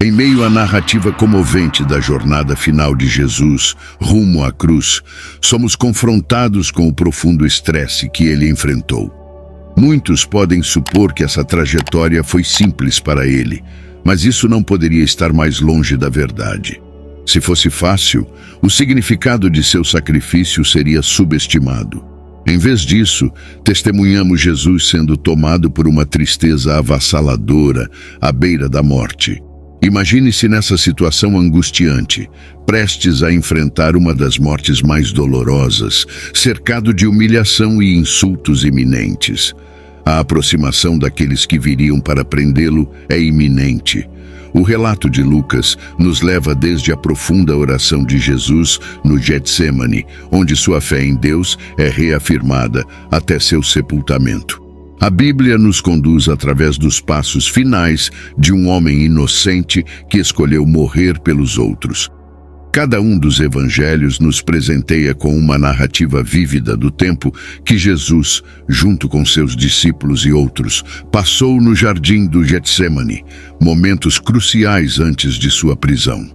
Em meio à narrativa comovente da jornada final de Jesus rumo à cruz, somos confrontados com o profundo estresse que ele enfrentou. Muitos podem supor que essa trajetória foi simples para ele, mas isso não poderia estar mais longe da verdade. Se fosse fácil, o significado de seu sacrifício seria subestimado. Em vez disso, testemunhamos Jesus sendo tomado por uma tristeza avassaladora à beira da morte. Imagine-se nessa situação angustiante, prestes a enfrentar uma das mortes mais dolorosas, cercado de humilhação e insultos iminentes. A aproximação daqueles que viriam para prendê-lo é iminente. O relato de Lucas nos leva desde a profunda oração de Jesus no Getsêmani, onde sua fé em Deus é reafirmada, até seu sepultamento. A Bíblia nos conduz através dos passos finais de um homem inocente que escolheu morrer pelos outros. Cada um dos evangelhos nos presenteia com uma narrativa vívida do tempo que Jesus, junto com seus discípulos e outros, passou no jardim do Getsêmani, momentos cruciais antes de sua prisão.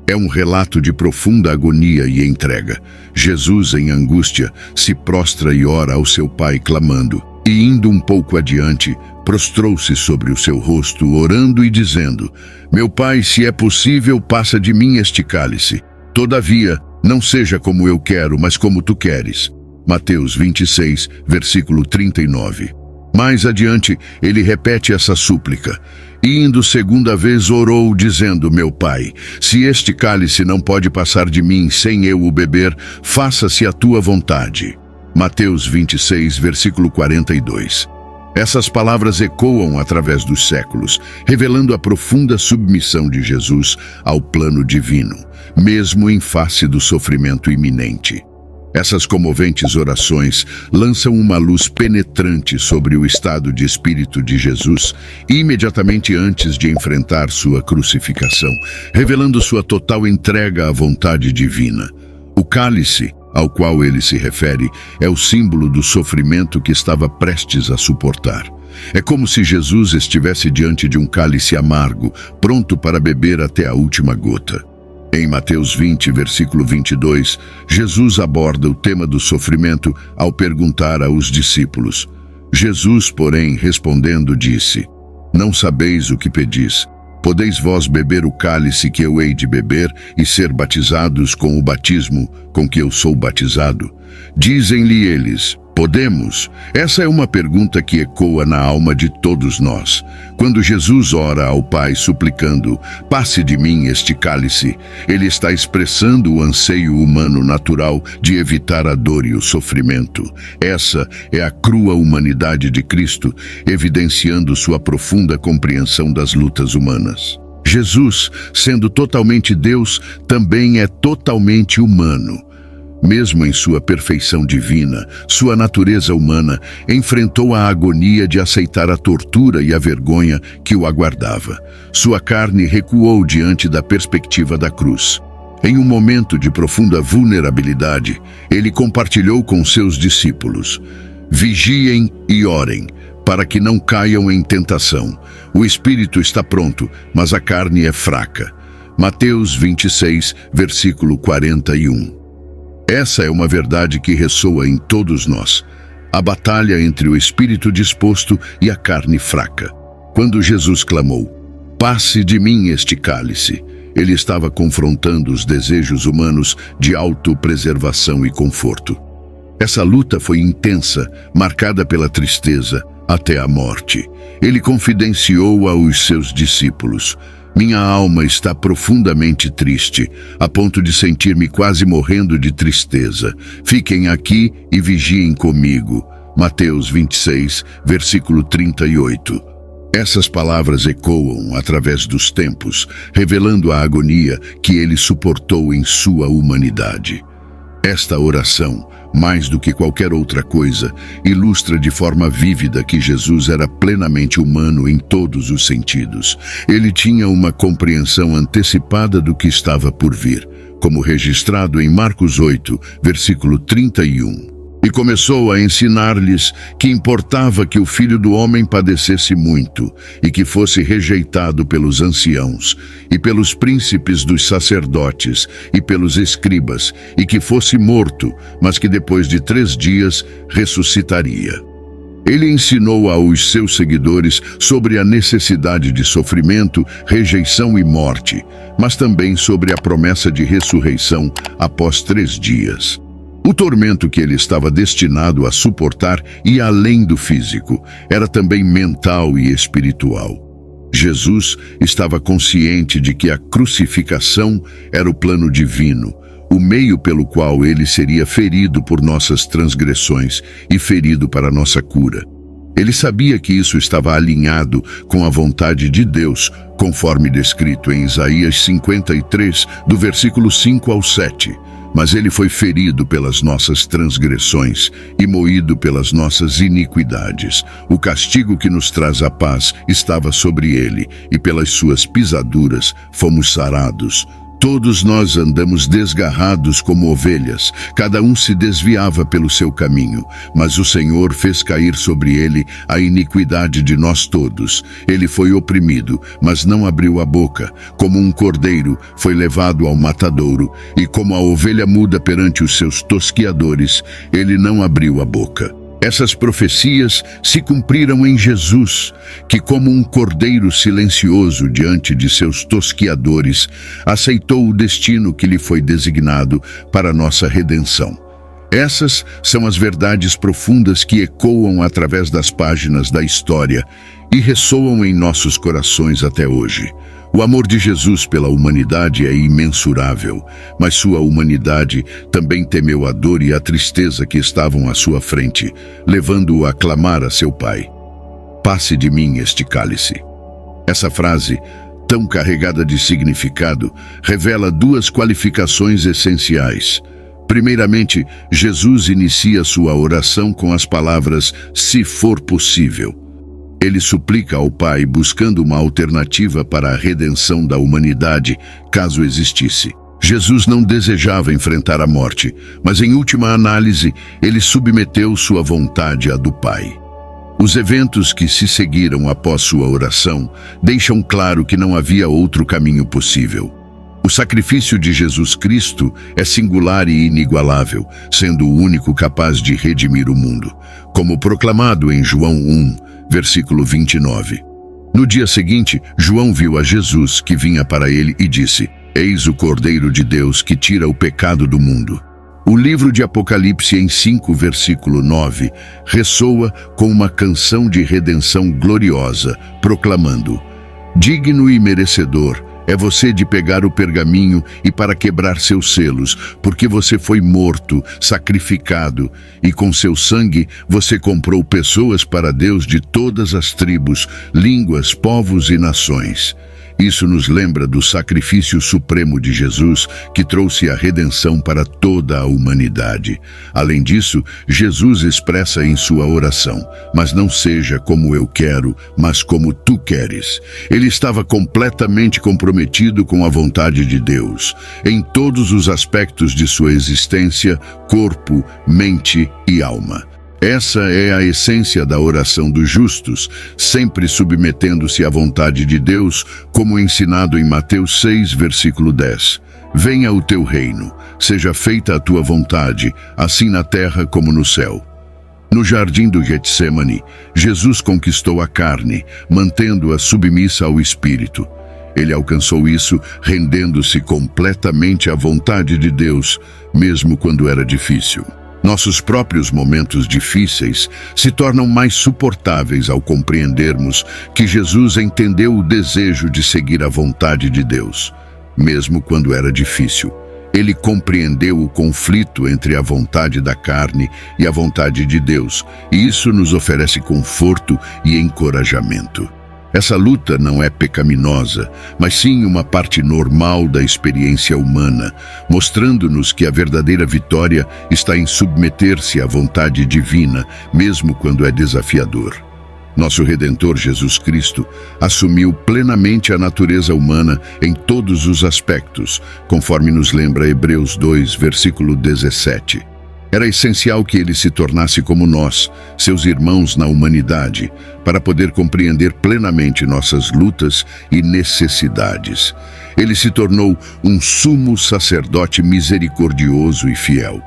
É um relato de profunda agonia e entrega. Jesus, em angústia, se prostra e ora ao seu Pai clamando, e indo um pouco adiante, prostrou-se sobre o seu rosto, orando e dizendo: Meu Pai, se é possível, passa de mim este cálice. Todavia, não seja como eu quero, mas como tu queres. Mateus 26, versículo 39. Mais adiante, ele repete essa súplica. E indo segunda vez orou, dizendo: Meu Pai, se este cálice não pode passar de mim sem eu o beber, faça-se a tua vontade. Mateus 26, versículo 42. Essas palavras ecoam através dos séculos, revelando a profunda submissão de Jesus ao plano divino, mesmo em face do sofrimento iminente. Essas comoventes orações lançam uma luz penetrante sobre o estado de espírito de Jesus imediatamente antes de enfrentar sua crucificação, revelando sua total entrega à vontade divina. O cálice ao qual ele se refere é o símbolo do sofrimento que estava prestes a suportar. É como se Jesus estivesse diante de um cálice amargo, pronto para beber até a última gota. Em Mateus 20, versículo 22, Jesus aborda o tema do sofrimento ao perguntar aos discípulos. Jesus, porém, respondendo, disse: Não sabeis o que pedis. Podeis vós beber o cálice que eu hei de beber e ser batizados com o batismo com que eu sou batizado? Dizem-lhe eles: Podemos? Essa é uma pergunta que ecoa na alma de todos nós. Quando Jesus ora ao Pai suplicando: Passe de mim este cálice, ele está expressando o anseio humano natural de evitar a dor e o sofrimento. Essa é a crua humanidade de Cristo, evidenciando sua profunda compreensão das lutas humanas. Jesus, sendo totalmente Deus, também é totalmente humano. Mesmo em sua perfeição divina, sua natureza humana enfrentou a agonia de aceitar a tortura e a vergonha que o aguardava. Sua carne recuou diante da perspectiva da cruz. Em um momento de profunda vulnerabilidade, ele compartilhou com seus discípulos: Vigiem e orem, para que não caiam em tentação. O espírito está pronto, mas a carne é fraca. Mateus 26, versículo 41. Essa é uma verdade que ressoa em todos nós. A batalha entre o espírito disposto e a carne fraca. Quando Jesus clamou: Passe de mim este cálice, ele estava confrontando os desejos humanos de autopreservação e conforto. Essa luta foi intensa, marcada pela tristeza, até a morte. Ele confidenciou aos seus discípulos: Minha alma está profundamente triste, a ponto de sentir-me quase morrendo de tristeza. Fiquem aqui e vigiem comigo. Mateus 26, versículo 38. Essas palavras ecoam através dos tempos, revelando a agonia que ele suportou em sua humanidade. Esta oração, mais do que qualquer outra coisa, ilustra de forma vívida que Jesus era plenamente humano em todos os sentidos. Ele tinha uma compreensão antecipada do que estava por vir, como registrado em Marcos 8, versículo 31. E começou a ensinar-lhes que importava que o Filho do Homem padecesse muito e que fosse rejeitado pelos anciãos e pelos príncipes dos sacerdotes e pelos escribas e que fosse morto, mas que depois de 3 dias ressuscitaria. Ele ensinou aos seus seguidores sobre a necessidade de sofrimento, rejeição e morte, mas também sobre a promessa de ressurreição após 3 dias. O tormento que ele estava destinado a suportar ia além do físico, era também mental e espiritual. Jesus estava consciente de que a crucificação era o plano divino, o meio pelo qual ele seria ferido por nossas transgressões e ferido para nossa cura. Ele sabia que isso estava alinhado com a vontade de Deus, conforme descrito em Isaías 53, do versículo 5 ao 7. Mas ele foi ferido pelas nossas transgressões e moído pelas nossas iniquidades. O castigo que nos traz a paz estava sobre ele, e pelas suas pisaduras fomos sarados. Todos nós andamos desgarrados como ovelhas, cada um se desviava pelo seu caminho, mas o Senhor fez cair sobre ele a iniquidade de nós todos. Ele foi oprimido, mas não abriu a boca. Como um cordeiro, foi levado ao matadouro, e como a ovelha muda perante os seus tosquiadores, ele não abriu a boca. Essas profecias se cumpriram em Jesus, que como um cordeiro silencioso diante de seus tosquiadores, aceitou o destino que lhe foi designado para nossa redenção. Essas são as verdades profundas que ecoam através das páginas da história e ressoam em nossos corações até hoje. O amor de Jesus pela humanidade é imensurável, mas sua humanidade também temeu a dor e a tristeza que estavam à sua frente, levando-o a clamar a seu Pai: "Passe de mim este cálice." Essa frase, tão carregada de significado, revela 2 qualificações essenciais. Primeiramente, Jesus inicia sua oração com as palavras "se for possível." Ele suplica ao Pai buscando uma alternativa para a redenção da humanidade, caso existisse. Jesus não desejava enfrentar a morte, mas em última análise, ele submeteu sua vontade à do Pai. Os eventos que se seguiram após sua oração deixam claro que não havia outro caminho possível. O sacrifício de Jesus Cristo é singular e inigualável, sendo o único capaz de redimir o mundo, como proclamado em João 1, versículo 29. No dia seguinte, João viu a Jesus que vinha para ele e disse: "Eis o Cordeiro de Deus que tira o pecado do mundo." O livro de Apocalipse, em 5, versículo 9, ressoa com uma canção de redenção gloriosa, proclamando: "Digno e merecedor é você de pegar o pergaminho e para quebrar seus selos, porque você foi morto, sacrificado, e com seu sangue você comprou pessoas para Deus de todas as tribos, línguas, povos e nações." Isso nos lembra do sacrifício supremo de Jesus, que trouxe a redenção para toda a humanidade. Além disso, Jesus expressa em sua oração: "Mas não seja como eu quero, mas como tu queres." Ele estava completamente comprometido com a vontade de Deus, em todos os aspectos de sua existência, corpo, mente e alma. Essa é a essência da oração dos justos, sempre submetendo-se à vontade de Deus, como ensinado em Mateus 6, versículo 10. "Venha o teu reino, seja feita a tua vontade, assim na terra como no céu." No jardim do Getsêmani, Jesus conquistou a carne, mantendo-a submissa ao espírito. Ele alcançou isso rendendo-se completamente à vontade de Deus, mesmo quando era difícil. Nossos próprios momentos difíceis se tornam mais suportáveis ao compreendermos que Jesus entendeu o desejo de seguir a vontade de Deus, mesmo quando era difícil. Ele compreendeu o conflito entre a vontade da carne e a vontade de Deus, e isso nos oferece conforto e encorajamento. Essa luta não é pecaminosa, mas sim uma parte normal da experiência humana, mostrando-nos que a verdadeira vitória está em submeter-se à vontade divina, mesmo quando é desafiador. Nosso Redentor Jesus Cristo assumiu plenamente a natureza humana em todos os aspectos, conforme nos lembra Hebreus 2, versículo 17. Era essencial que ele se tornasse como nós, seus irmãos na humanidade, para poder compreender plenamente nossas lutas e necessidades. Ele se tornou um sumo sacerdote misericordioso e fiel,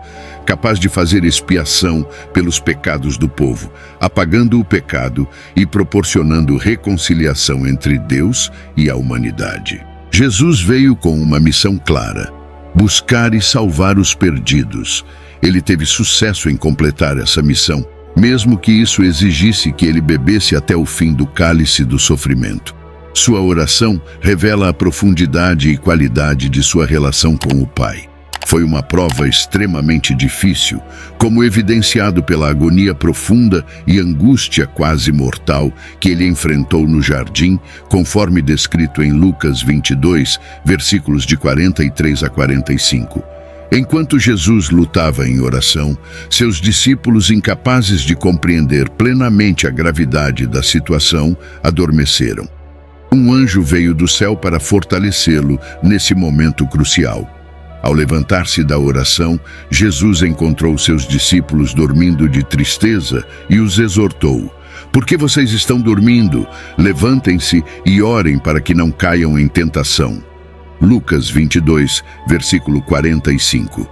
capaz de fazer expiação pelos pecados do povo, apagando o pecado e proporcionando reconciliação entre Deus e a humanidade. Jesus veio com uma missão clara: buscar e salvar os perdidos. Ele teve sucesso em completar essa missão, mesmo que isso exigisse que ele bebesse até o fim do cálice do sofrimento. Sua oração revela a profundidade e qualidade de sua relação com o Pai. Foi uma prova extremamente difícil, como evidenciado pela agonia profunda e angústia quase mortal que ele enfrentou no jardim, conforme descrito em Lucas 22, versículos de 43 a 45. Enquanto Jesus lutava em oração, seus discípulos, incapazes de compreender plenamente a gravidade da situação, adormeceram. Um anjo veio do céu para fortalecê-lo nesse momento crucial. Ao levantar-se da oração, Jesus encontrou seus discípulos dormindo de tristeza e os exortou: "Por que vocês estão dormindo? Levantem-se e orem para que não caiam em tentação." Lucas 22, versículo 45.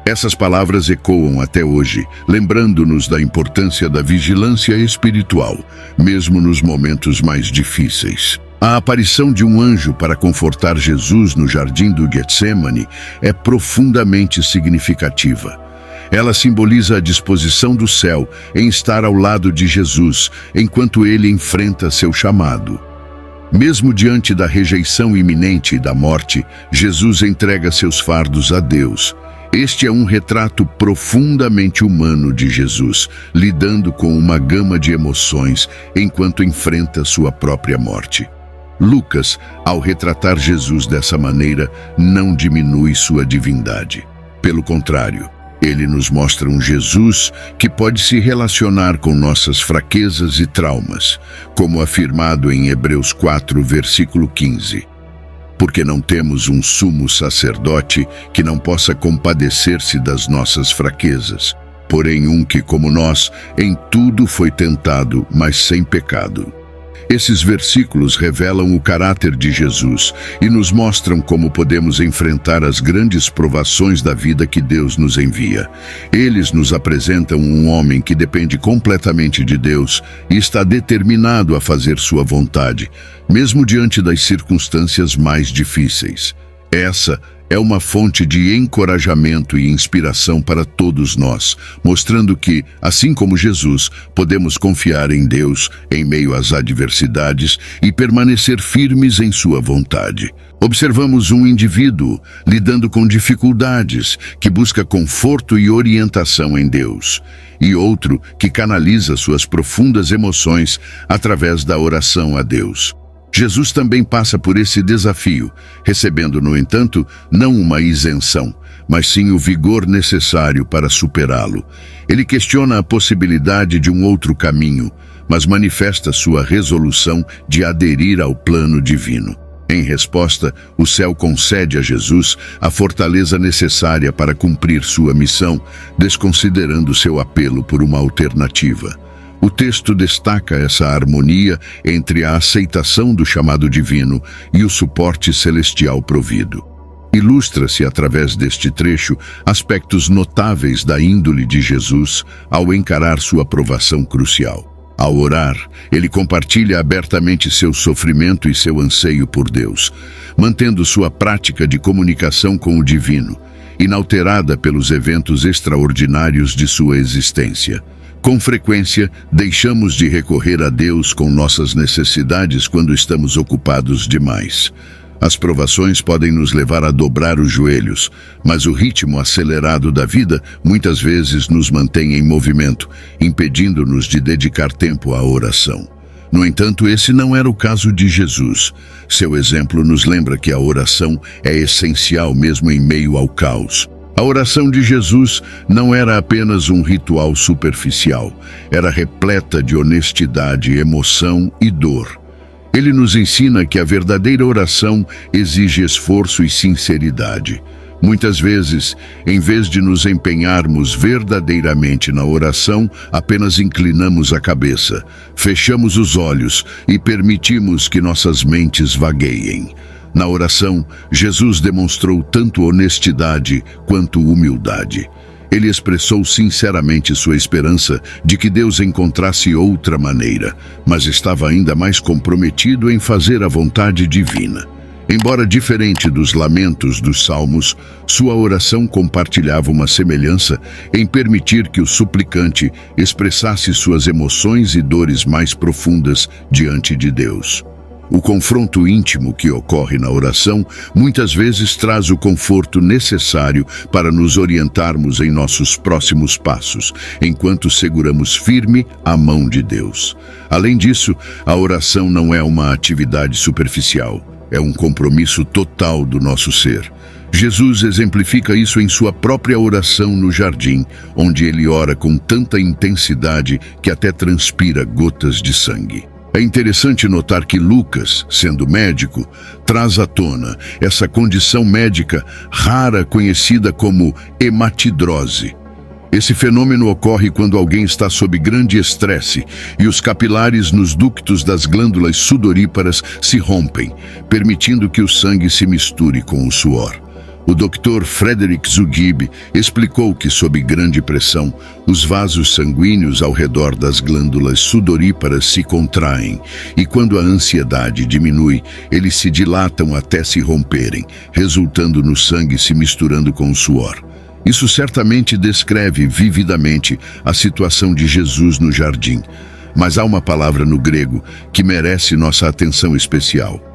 Essas palavras ecoam até hoje, lembrando-nos da importância da vigilância espiritual, mesmo nos momentos mais difíceis. A aparição de um anjo para confortar Jesus no jardim do Getsêmani é profundamente significativa. Ela simboliza a disposição do céu em estar ao lado de Jesus enquanto ele enfrenta seu chamado. Mesmo diante da rejeição iminente e da morte, Jesus entrega seus fardos a Deus. Este é um retrato profundamente humano de Jesus, lidando com uma gama de emoções enquanto enfrenta sua própria morte. Lucas, ao retratar Jesus dessa maneira, não diminui sua divindade. Pelo contrário, ele nos mostra um Jesus que pode se relacionar com nossas fraquezas e traumas, como afirmado em Hebreus 4, versículo 15. Porque não temos um sumo sacerdote que não possa compadecer-se das nossas fraquezas, porém um que, como nós, em tudo foi tentado, mas sem pecado. Esses versículos revelam o caráter de Jesus e nos mostram como podemos enfrentar as grandes provações da vida que Deus nos envia. Eles nos apresentam um homem que depende completamente de Deus e está determinado a fazer sua vontade, mesmo diante das circunstâncias mais difíceis. Essa é uma fonte de encorajamento e inspiração para todos nós, mostrando que, assim como Jesus, podemos confiar em Deus em meio às adversidades e permanecer firmes em sua vontade. Observamos um indivíduo lidando com dificuldades, que busca conforto e orientação em Deus, e outro que canaliza suas profundas emoções através da oração a Deus. Jesus também passa por esse desafio, recebendo, no entanto, não uma isenção, mas sim o vigor necessário para superá-lo. Ele questiona a possibilidade de um outro caminho, mas manifesta sua resolução de aderir ao plano divino. Em resposta, o céu concede a Jesus a fortaleza necessária para cumprir sua missão, desconsiderando seu apelo por uma alternativa. O texto destaca essa harmonia entre a aceitação do chamado divino e o suporte celestial provido. Ilustra-se através deste trecho aspectos notáveis da índole de Jesus ao encarar sua provação crucial. Ao orar, ele compartilha abertamente seu sofrimento e seu anseio por Deus, mantendo sua prática de comunicação com o divino, inalterada pelos eventos extraordinários de sua existência. Com frequência, deixamos de recorrer a Deus com nossas necessidades quando estamos ocupados demais. As provações podem nos levar a dobrar os joelhos, mas o ritmo acelerado da vida muitas vezes nos mantém em movimento, impedindo-nos de dedicar tempo à oração. No entanto, esse não era o caso de Jesus. Seu exemplo nos lembra que a oração é essencial mesmo em meio ao caos. A oração de Jesus não era apenas um ritual superficial, era repleta de honestidade, emoção e dor. Ele nos ensina que a verdadeira oração exige esforço e sinceridade. Muitas vezes, em vez de nos empenharmos verdadeiramente na oração, apenas inclinamos a cabeça, fechamos os olhos e permitimos que nossas mentes vagueiem. Na oração, Jesus demonstrou tanto honestidade quanto humildade. Ele expressou sinceramente sua esperança de que Deus encontrasse outra maneira, mas estava ainda mais comprometido em fazer a vontade divina. Embora diferente dos lamentos dos salmos, sua oração compartilhava uma semelhança em permitir que o suplicante expressasse suas emoções e dores mais profundas diante de Deus. O confronto íntimo que ocorre na oração muitas vezes traz o conforto necessário para nos orientarmos em nossos próximos passos, enquanto seguramos firme a mão de Deus. Além disso, a oração não é uma atividade superficial. É um compromisso total do nosso ser. Jesus exemplifica isso em sua própria oração no jardim, onde ele ora com tanta intensidade que até transpira gotas de sangue. É interessante notar que Lucas, sendo médico, traz à tona essa condição médica rara conhecida como hematidrose. Esse fenômeno ocorre quando alguém está sob grande estresse e os capilares nos ductos das glândulas sudoríparas se rompem, permitindo que o sangue se misture com o suor. O Dr. Frederick Zugib explicou que, sob grande pressão, os vasos sanguíneos ao redor das glândulas sudoríparas se contraem e, quando a ansiedade diminui, eles se dilatam até se romperem, resultando no sangue se misturando com o suor. Isso certamente descreve vividamente a situação de Jesus no jardim, mas há uma palavra no grego que merece nossa atenção especial.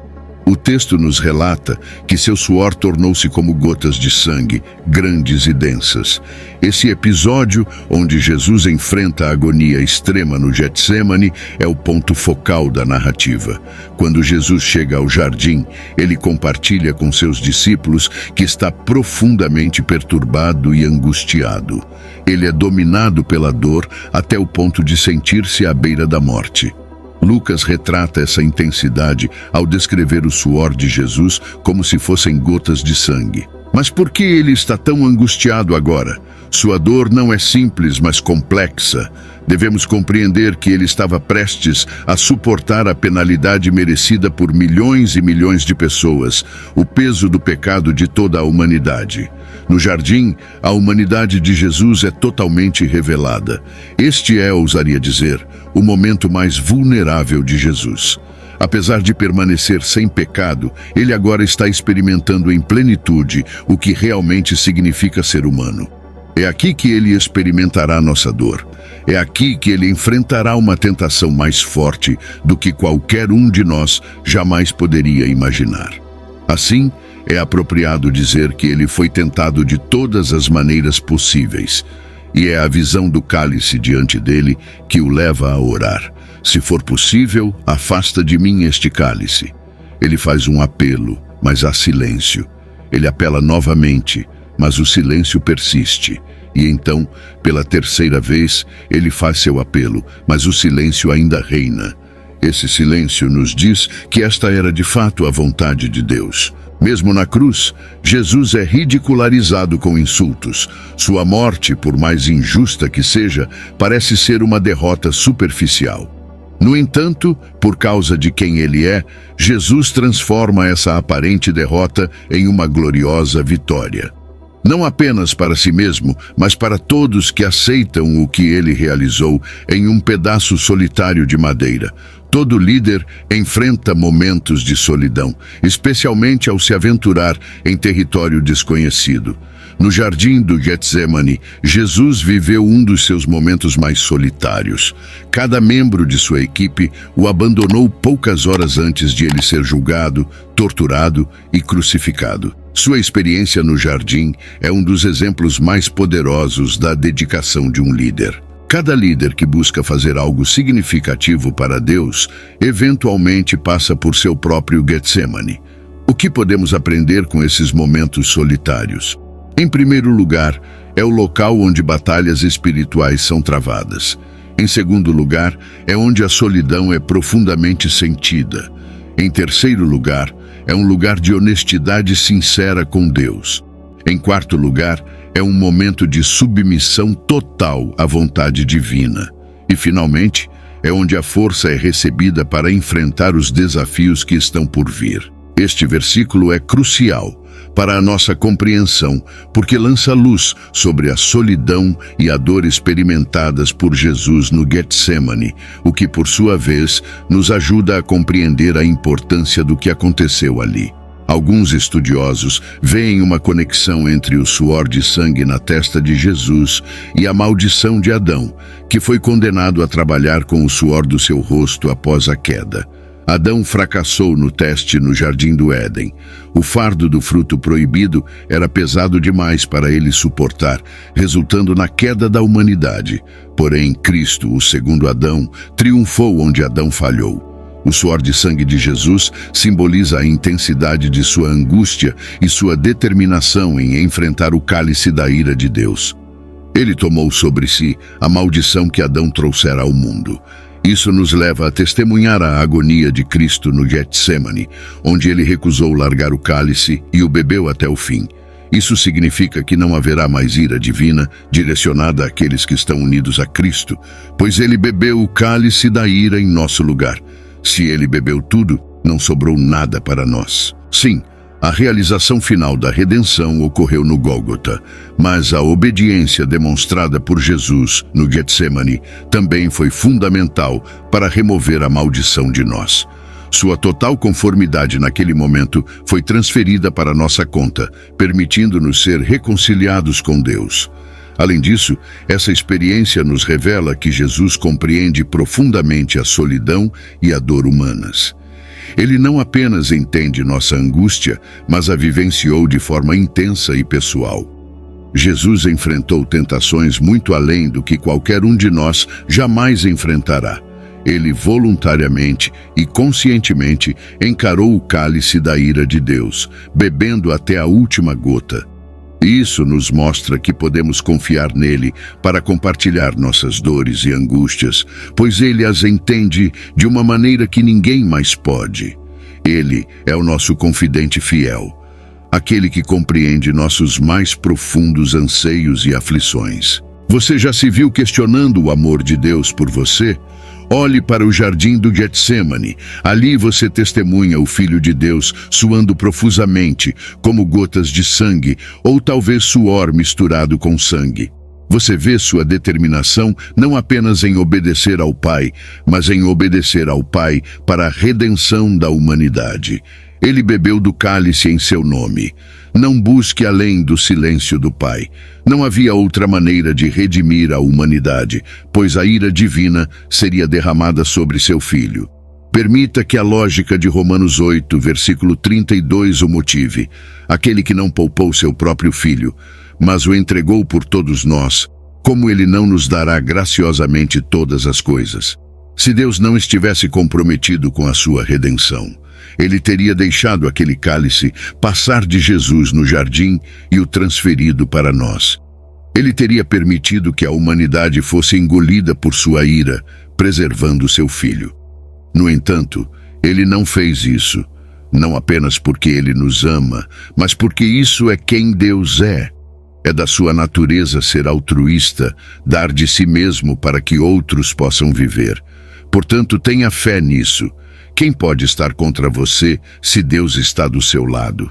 O texto nos relata que seu suor tornou-se como gotas de sangue, grandes e densas. Esse episódio, onde Jesus enfrenta a agonia extrema no Getsêmani, é o ponto focal da narrativa. Quando Jesus chega ao jardim, ele compartilha com seus discípulos que está profundamente perturbado e angustiado. Ele é dominado pela dor até o ponto de sentir-se à beira da morte. Lucas retrata essa intensidade ao descrever o suor de Jesus como se fossem gotas de sangue. Mas por que ele está tão angustiado agora? Sua dor não é simples, mas complexa. Devemos compreender que ele estava prestes a suportar a penalidade merecida por milhões e milhões de pessoas, o peso do pecado de toda a humanidade. No jardim, a humanidade de Jesus é totalmente revelada. Este é, ousaria dizer, o momento mais vulnerável de Jesus. Apesar de permanecer sem pecado, ele agora está experimentando em plenitude o que realmente significa ser humano. É aqui que ele experimentará nossa dor. É aqui que ele enfrentará uma tentação mais forte do que qualquer um de nós jamais poderia imaginar. Assim, é apropriado dizer que ele foi tentado de todas as maneiras possíveis, e é a visão do cálice diante dele que o leva a orar. Se for possível, afasta de mim este cálice. Ele faz um apelo, mas há silêncio. Ele apela novamente, mas o silêncio persiste. E então, pela terceira vez, ele faz seu apelo, mas o silêncio ainda reina. Esse silêncio nos diz que esta era de fato a vontade de Deus. Mesmo na cruz, Jesus é ridicularizado com insultos. Sua morte, por mais injusta que seja, parece ser uma derrota superficial. No entanto, por causa de quem ele é, Jesus transforma essa aparente derrota em uma gloriosa vitória. Não apenas para si mesmo, mas para todos que aceitam o que ele realizou em um pedaço solitário de madeira. Todo líder enfrenta momentos de solidão, especialmente ao se aventurar em território desconhecido. No jardim do Getsêmani, Jesus viveu um dos seus momentos mais solitários. Cada membro de sua equipe o abandonou poucas horas antes de ele ser julgado, torturado e crucificado. Sua experiência no jardim é um dos exemplos mais poderosos da dedicação de um líder. Cada líder que busca fazer algo significativo para Deus, eventualmente passa por seu próprio Getsêmani. O que podemos aprender com esses momentos solitários? Em primeiro lugar, é o local onde batalhas espirituais são travadas. Em segundo lugar, é onde a solidão é profundamente sentida. Em terceiro lugar, é um lugar de honestidade sincera com Deus. Em quarto lugar, é um momento de submissão total à vontade divina. E, finalmente, é onde a força é recebida para enfrentar os desafios que estão por vir. Este versículo é crucial para a nossa compreensão, porque lança luz sobre a solidão e a dor experimentadas por Jesus no Getsemane, o que, por sua vez, nos ajuda a compreender a importância do que aconteceu ali. Alguns estudiosos veem uma conexão entre o suor de sangue na testa de Jesus e a maldição de Adão, que foi condenado a trabalhar com o suor do seu rosto após a queda. Adão fracassou no teste no Jardim do Éden. O fardo do fruto proibido era pesado demais para ele suportar, resultando na queda da humanidade. Porém, Cristo, o segundo Adão, triunfou onde Adão falhou. O suor de sangue de Jesus simboliza a intensidade de sua angústia e sua determinação em enfrentar o cálice da ira de Deus. Ele tomou sobre si a maldição que Adão trouxera ao mundo. Isso nos leva a testemunhar a agonia de Cristo no Getsemane, onde ele recusou largar o cálice e o bebeu até o fim. Isso significa que não haverá mais ira divina direcionada àqueles que estão unidos a Cristo, pois ele bebeu o cálice da ira em nosso lugar. Se ele bebeu tudo, não sobrou nada para nós. Sim, a realização final da redenção ocorreu no Gólgota, mas a obediência demonstrada por Jesus no Getsemane também foi fundamental para remover a maldição de nós. Sua total conformidade naquele momento foi transferida para nossa conta, permitindo-nos ser reconciliados com Deus. Além disso, essa experiência nos revela que Jesus compreende profundamente a solidão e a dor humanas. Ele não apenas entende nossa angústia, mas a vivenciou de forma intensa e pessoal. Jesus enfrentou tentações muito além do que qualquer um de nós jamais enfrentará. Ele voluntariamente e conscientemente encarou o cálice da ira de Deus, bebendo até a última gota. Isso nos mostra que podemos confiar nele para compartilhar nossas dores e angústias, pois ele as entende de uma maneira que ninguém mais pode. Ele é o nosso confidente fiel, aquele que compreende nossos mais profundos anseios e aflições. Você já se viu questionando o amor de Deus por você? Olhe para o jardim do Getsemane. Ali você testemunha o Filho de Deus suando profusamente, como gotas de sangue, ou talvez suor misturado com sangue. Você vê sua determinação não apenas em obedecer ao Pai, mas em obedecer ao Pai para a redenção da humanidade. Ele bebeu do cálice em seu nome. Não busque além do silêncio do Pai. Não havia outra maneira de redimir a humanidade, pois a ira divina seria derramada sobre seu Filho. Permita que a lógica de Romanos 8, versículo 32 o motive. Aquele que não poupou seu próprio Filho, mas o entregou por todos nós, como ele não nos dará graciosamente todas as coisas? Se Deus não estivesse comprometido com a sua redenção, ele teria deixado aquele cálice passar de Jesus no jardim e o transferido para nós. Ele teria permitido que a humanidade fosse engolida por sua ira, preservando seu Filho. No entanto, ele não fez isso, não apenas porque ele nos ama, mas porque isso é quem Deus é. É da sua natureza ser altruísta, dar de si mesmo para que outros possam viver. Portanto, tenha fé nisso. Quem pode estar contra você se Deus está do seu lado?